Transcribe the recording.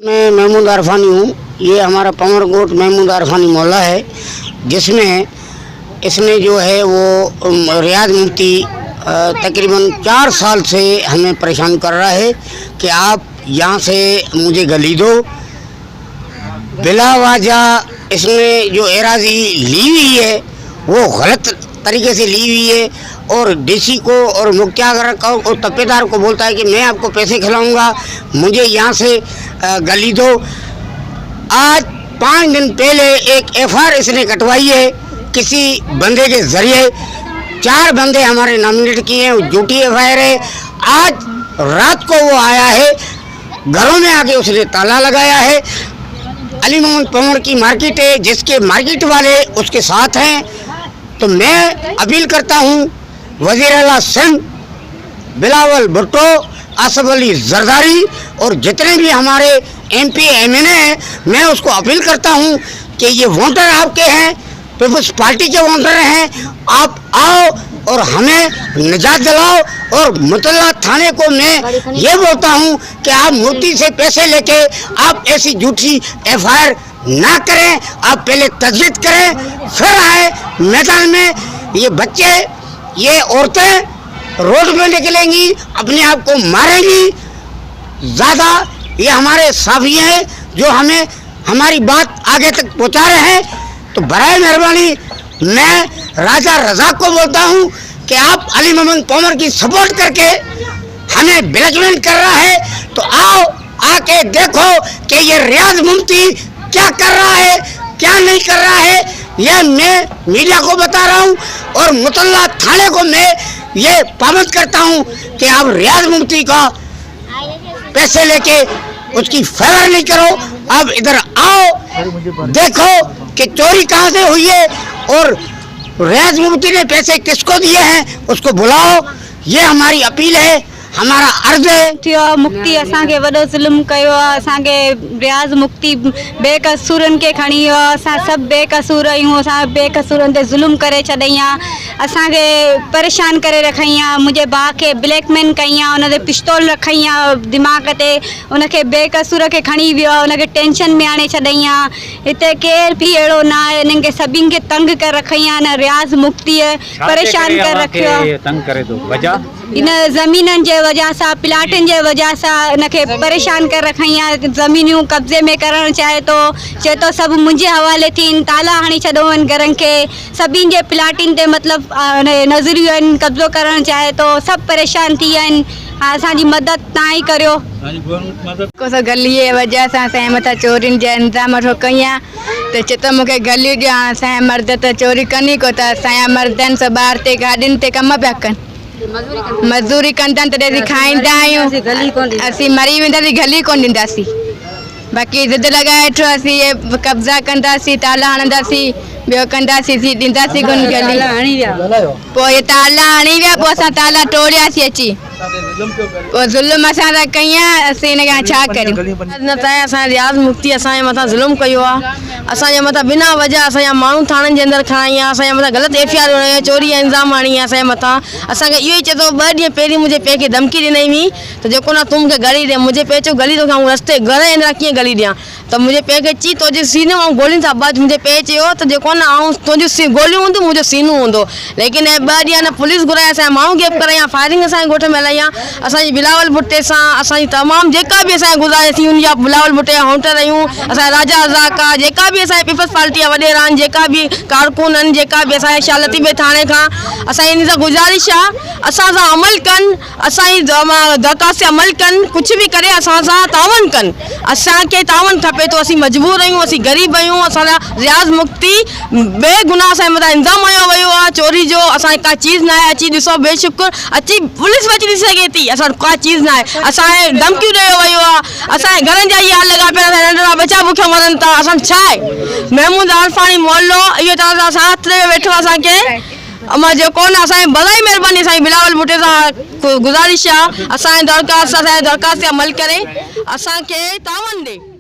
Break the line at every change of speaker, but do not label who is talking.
मैं महमूद अरफानी हूँ। ये हमारा पमरकोट महमूद अरफानी मोहल्ला है, जिसमें इसने जो है वो रियाज मुफ्ती तकरीबन 4 साल से हमें परेशान कर रहा है कि आप यहाँ से मुझे गली दो। बिला वजह इसने जो एराजी ली हुई है वो गलत तरीके से ली हुई है और डीसी को और मुख्तियार को और तपेदार को बोलता है कि मैं आपको पैसे खिलाऊंगा, मुझे यहाँ से गली दो। आज 5 दिन पहले एक FIR इसने कटवाई है किसी बंदे के जरिए। 4 बंदे हमारे नॉमिनेट किए हैं, झूठी FIR है। आज रात को वो आया है, घरों में आके उसने ताला लगाया है। अली मोहम्मद पमर की मार्केट है, जिसके मार्केट वाले उसके साथ हैं। तो मैं अपील करता हूँ वज़ीर आला सिंध बिलावल भुट्टो, आसफ अली जरदारी और जितने भी हमारे MP MNA हैं, मैं उसको अपील करता हूँ कि ये वोटर आपके हैं, पीपल्स पार्टी के वोटर हैं, आप आओ और हमें निजात दिलाओ। और मुतल्ला थाने को मैं ये बोलता हूँ कि आप मुफ्ती से पैसे लेके आप ऐसी झूठी FIR ना करें, आप पहले तजदीद करें, फिर आए मैदान में। ये बच्चे, ये औरतें रोड में निकलेंगी, अपने आप को मारेंगी ज़्यादा। ये हमारे साफी हैं जो हमें हमारी बात आगे तक पहुंचा रहे हैं। तो बराए मेहरबानी मैं राजा रज़ाक को बोलता हूं कि आप अली मोहम्मद पमर की सपोर्ट करके हमें ब्लैकमेल कर रहा है, तो आओ आके देखो कि ये रियाज मुफ्ती क्या कर रहा है, क्या नहीं कर रहा है। यह मैं मीडिया को बता रहा हूँ और मुतल्ला थाने को मैं ये पाबंद करता हूँ कि आप रियाज मुफ्ती का पैसे लेके उसकी फेवर नहीं करो। अब इधर आओ, देखो कि चोरी कहाँ से हुई है और रियाज मुफ्ती ने पैसे किसको दिए हैं, उसको बुलाओ। ये हमारी अपील है, हमारा अर्ज है।
मुफ्ती असांखे वॾो ज़ुल्म कयो आहे, असांखे रियाज मुफ्ती बेकसूरनि खे खणी वियो आहे। असां सभु बेकसूर आहियूं, असां बेकसूरनि ते ज़ुल्म करे छॾई आहे, असांखे परेशान करे रखई आहे। मुंहिंजे भाउ खे ब्लैकमेल कई आहे, उन ते पिस्तौल रखई आहे दिमाग़ ते, उनखे बेकसूर खे खणी वियो आहे, उनखे टेंशन में आणे छॾई आहे। हिते केर बि अहिड़ो न आहे, इन्हनि खे सभिनि खे तंग करे रखई आहे। न रियाज मुफ्तीअ परेशान करे रखियो आहे, इन ज़मीननि जे वजह सां, प्लाटनि जे वजह सां इनखे परेशान करे रखई आहे। ज़मीनियूं कब्ज़े में करणु चाहे थो, चए थो सभु मुंहिंजे हवाले थियनि, ताला हणी छॾो आहिनि घरनि खे, सभिनि जे प्लाटनि ते मतिलबु नज़रियूं आहिनि, कब्ज़ो करणु चाहे थो, सभु परेशान थी विया आहिनि। असांजी मदद तव्हां ई करियो।
को गली जे वजह सां असांजे मथां चोरियुनि जा इंतज़ाम वठो कई आहे, त चए थो मूंखे गली ॾियो। हाणे असांजा मर्द त चोरी कनि को, त असांजा मर्द आहिनि सभु ॿाहिरि ते गाॾियुनि ते कम पिया कनि, मज़दूरी कंदा आहिनि, तॾहिं असीं खाईंदा आहियूं। असीं मरी वेंदासीं, गली कोन ॾींदासीं। बाक़ी ज़िद लॻाए वेठो, असीं ये कब्ज़ा कंदासीं, ताला हणंदासीं, ॿियो कंदासीं, ॾींदासीं कोन गली। पोइ ये ताला हणी विया, पोइ असां ताला तोड़ियासीं अची, पोइ ज़ुल्म असां था कई आहे, असीं हिन छा करियूं। न त असां रियाज मुफ्ती असांजे मथां ज़ुल्म कयो आहे, असांजे मथां बिना वजह असांजा माण्हू थाणनि जे अंदरि खणाई आहे, असांजे मथां ग़लति FIR चोरी जा इल्ज़ाम हणी आहे असांजे मथां। असांखे इहो ई चए थो, 2 ॾींहं पहिरीं मुंहिंजे पीउ खे धमकी ॾिनई हुई त जेको न तूं मूंखे गली ॾे। मुंहिंजे पीउ चयो गली तोखे रस्ते घर जे अंदरि कीअं गली ॾियां, त मुंहिंजे पीउ खे चई तुंहिंजे सीने ऐं गोलियुनि सां बच। मुंहिंजे पीउ चयो त जेको न तुंहिंजूं गोलियूं हूंदियूं, मुंहिंजो सीनो हूंदो। लेकिन 2 ॾींहं न पुलिस घुराए, असांजा माण्हू गिरफ़्त कराई आहे, फायरिंग असांजे ॻोठ में हलाई आहे। असांजी बिलावल भुट्टे सां असांजी तमामु जेका बि असांजे गुज़ारिश थी हुन, या बिलावल भुट्टे जा होटल आहियूं, असांजा राजा रज़ाक आहे, जेका बि असांजे पीपल्स पार्टी जा वॾेरा आहिनि, जेका बि कारकुन आहिनि, जेका बि असांजे शालती में थाणे खां, असांजी इन सां गुज़ारिश आहे असां सां अमल कनि, असांजी दरख़्वास्त ते अमल कनि, कुझु बि करे असां सां तावन कनि। असांखे तावन खपे थो, असीं मजबूर आहियूं, असीं ग़रीब आहियूं। असांजा रियाज मुफ्ती बेगुनाह असांजे मथां इल्ज़ाम हयो वियो आहे चोरी जो। असांखे का चीज़ न आहे, अची ॾिसो बेशुक्र अची पुलिस अची ॾिसी सघे थी, असां का चीज़ न आहे। असांखे धमकियूं ॾियो वियो आहे, असांजे घरनि जा इहा हाल लॻा पिया, असांजा नंढड़ा बचा बुखिया मरनि था। असां छा आहे, महमूद अरफानी मोहल्लो इहो तरह सां साथ ॾे वेठो असांखे। अमा जेको न असांजी भलाई महिरबानी असांजी बिलावल भुट्टे सां गुज़ारिश आहे, असांजे दरख़्वास्त ते अमल करे असांखे तावन ॾे।